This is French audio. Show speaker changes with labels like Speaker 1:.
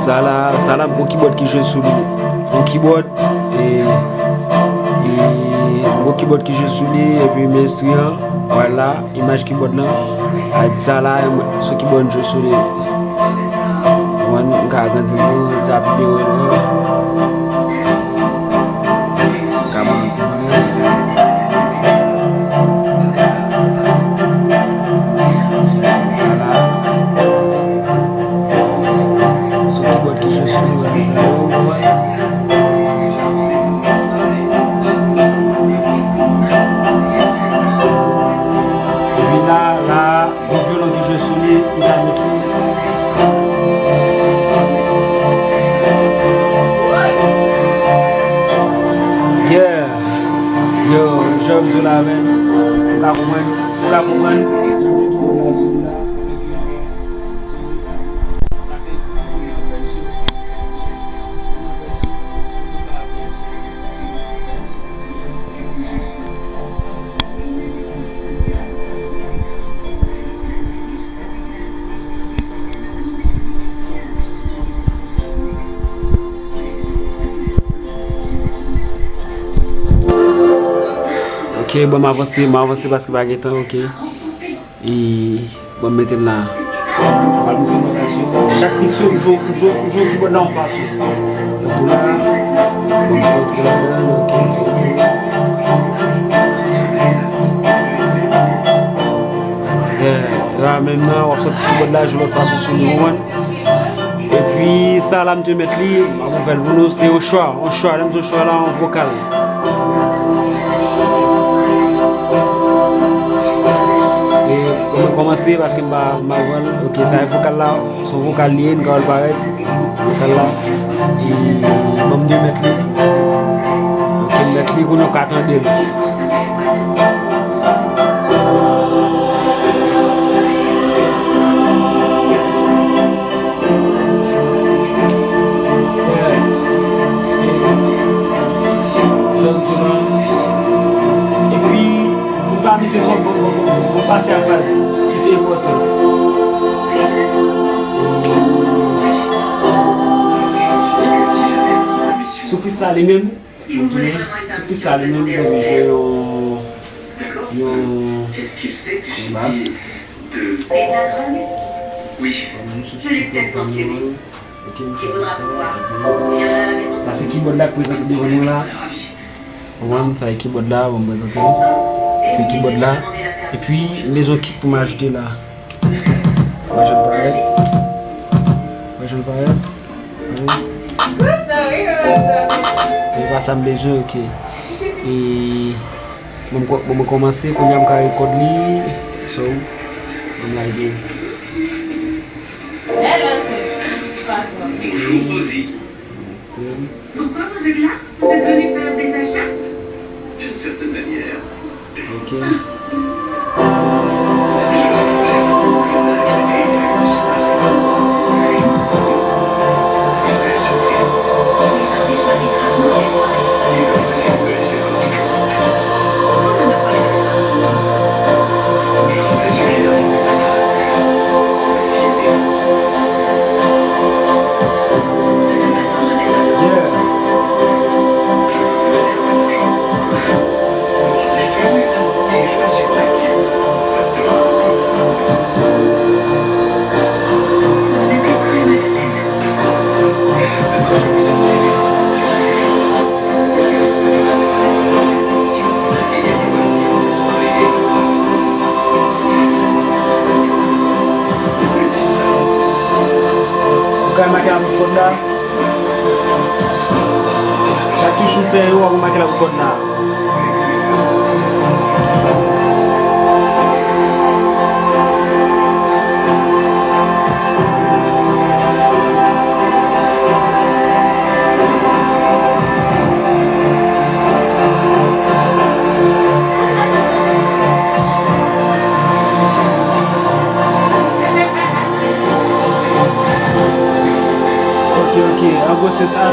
Speaker 1: ça là, mon keyboard qui joue sous lui. Mon keyboard et mon keyboard qui joue sous lui et puis mes instruments. Voilà, image keyboard là. Ça là, ce keyboard joue sous lui. On a gagné ok, bon, m'avancer parce que baguette, ok. Et bon, mettez là. Chaque mission, joue qui va en face. Là, maintenant, on va sortir qui va là, je le fasse sur le numéro 1. Et puis, ça, là, je vais mettre lui, c'est au choix, là, en vocal. On va commencer parce que ok, ça vocal là, son vocal lié, une vocal pareil, vocal là, et on va mettre lui, ok, mettre lui pour nous attendre. Et puis, pour pas miser trop, pour passer à phase. C'est important. Sous ça les mêmes, sous ça les mêmes, j'ai une basse. Oui, je l'ai peut-être pensé, oui. Ça c'est keyboard là présente devant nous là. Ça c'est keyboard là, on va présenter. C'est keyboard là. Et puis les autres kits pour m'ajouter là. Moi je le parais. Je vais assembler les jeux, ok. Et je vais commencer quand il y a un code li. So, on va aider.
Speaker 2: Pourquoi vous êtes là? Vous êtes venu faire des achats?
Speaker 3: D'une certaine manière.
Speaker 1: Ok. Chaque touche nous fait on va marquer la code là. Ok, en gros c'est ça.